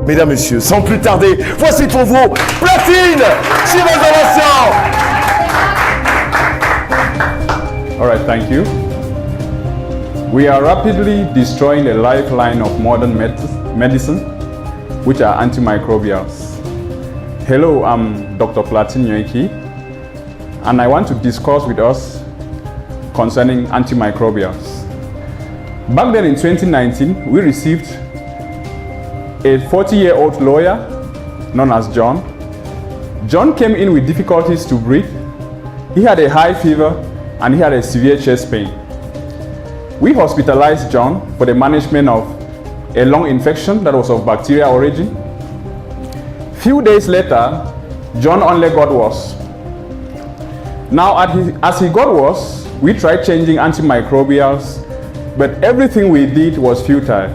Mesdames, Messieurs, sans plus tarder, voici pour vous Platine sur réservation. All right, thank you. We are rapidly destroying the lifeline of modern medicine, which are antimicrobials. Hello, I'm Dr. Platine NYUYKI, and I want to discuss with us concerning antimicrobials. Back then in 2019, we received a 40-year-old lawyer known as John. John came in with difficulties to breathe. He had a high fever and he had a severe chest pain. We hospitalized John for the management of a lung infection that was of bacterial origin. Few days later, John only got worse. Now, as he got worse, we tried changing antimicrobials, but everything we did was futile,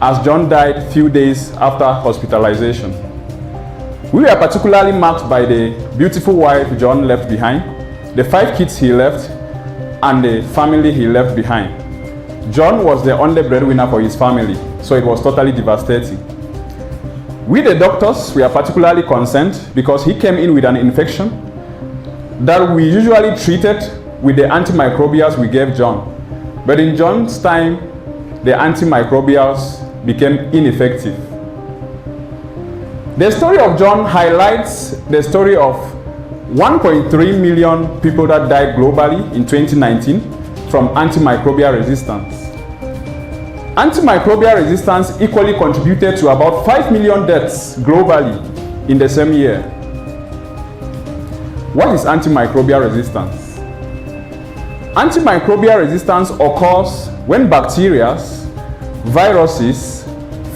as John died few days after hospitalization. We were particularly marked by the beautiful wife John left behind, the 5 kids he left, and the family he left behind. John was the only breadwinner for his family, so it was totally devastating. We, the doctors, we are particularly concerned because he came in with an infection that we usually treated with the antimicrobials we gave John. But in John's time, the antimicrobials became ineffective. The story of John highlights the story of 1.3 million people that died globally in 2019 from antimicrobial resistance. Antimicrobial resistance equally contributed to about 5 million deaths globally in the same year. What is antimicrobial resistance? Antimicrobial resistance occurs when bacteria, viruses,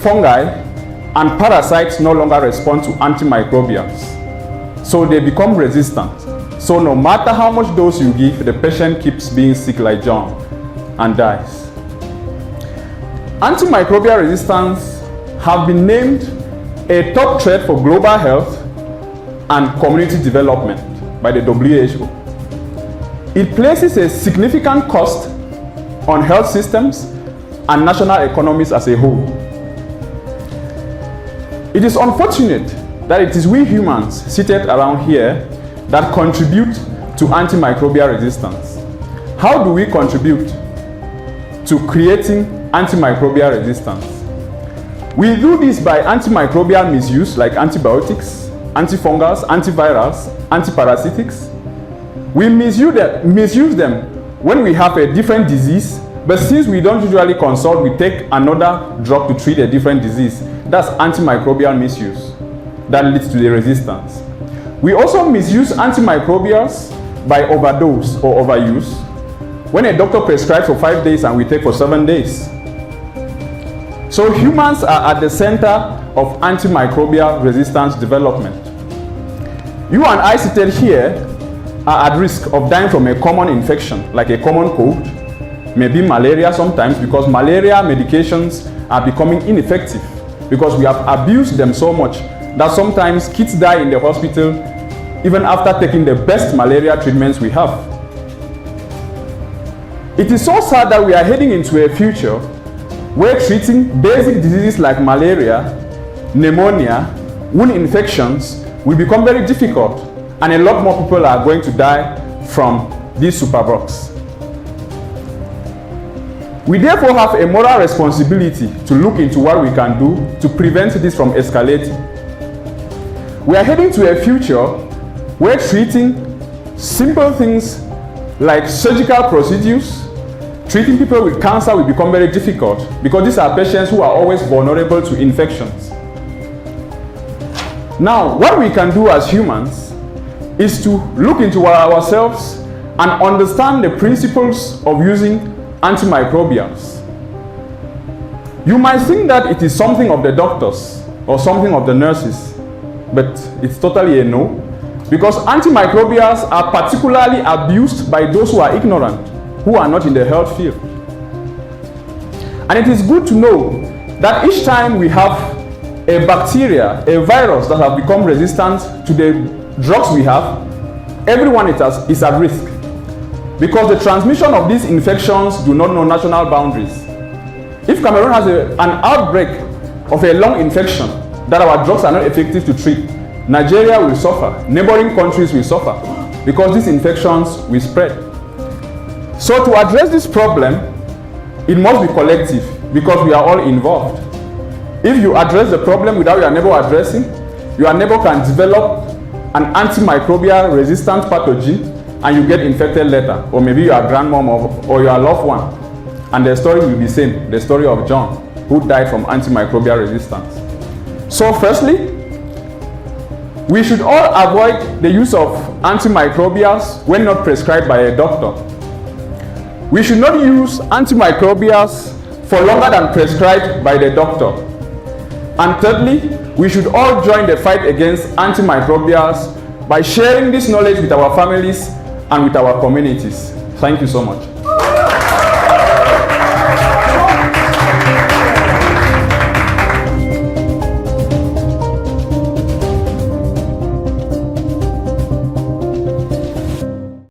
fungi, and parasites no longer respond to antimicrobials. So they become resistant. So no matter how much dose you give, the patient keeps being sick like John and dies. Antimicrobial resistance have been named a top threat for global health and community development by the WHO. It places a significant cost on health systems and national economies as a whole. It is unfortunate that it is we humans seated around here that contribute to antimicrobial resistance. How do we contribute to creating antimicrobial resistance? We do this by antimicrobial misuse like antibiotics, antifungals, antivirals, antiparasitics. We misuse them when we have a different disease, but since we don't usually consult, we take another drug to treat a different disease. That's antimicrobial misuse that leads to the resistance. We also misuse antimicrobials by overdose or overuse. When a doctor prescribes for 5 days and we take for 7 days. So humans are at the center of antimicrobial resistance development. You and I seated here are at risk of dying from a common infection, like a common cold, maybe malaria sometimes, because malaria medications are becoming ineffective because we have abused them so much that sometimes kids die in the hospital even after taking the best malaria treatments we have. It is so sad that we are heading into a future where treating basic diseases like malaria, pneumonia, wound infections will become very difficult, and a lot more people are going to die from these superbugs. We therefore have a moral responsibility to look into what we can do to prevent this from escalating. We are heading to a future where treating simple things like surgical procedures, treating people with cancer will become very difficult because these are patients who are always vulnerable to infections. Now, what we can do as humans is to look into ourselves and understand the principles of using antimicrobials. You might think that it is something of the doctors or something of the nurses, but it's totally a no, because antimicrobials are particularly abused by those who are ignorant, who are not in the health field. And it is good to know that each time we have a bacteria, a virus that have become resistant to the drugs we have, everyone is at risk, because the transmission of these infections do not know national boundaries. If Cameroon has an outbreak of a lung infection, that our drugs are not effective to treat, Nigeria will suffer, neighboring countries will suffer, because these infections will spread. So to address this problem, it must be collective, because we are all involved. If you address the problem without your neighbor addressing, your neighbor can develop an antimicrobial resistant pathogen and you get infected later, or maybe your grandmom or your loved one. And the story will be the same, the story of John, who died from antimicrobial resistance. So firstly, we should all avoid the use of antimicrobials when not prescribed by a doctor. We should not use antimicrobials for longer than prescribed by the doctor. And thirdly, we should all join the fight against antimicrobials by sharing this knowledge with our families and with our communities. Thank you so much.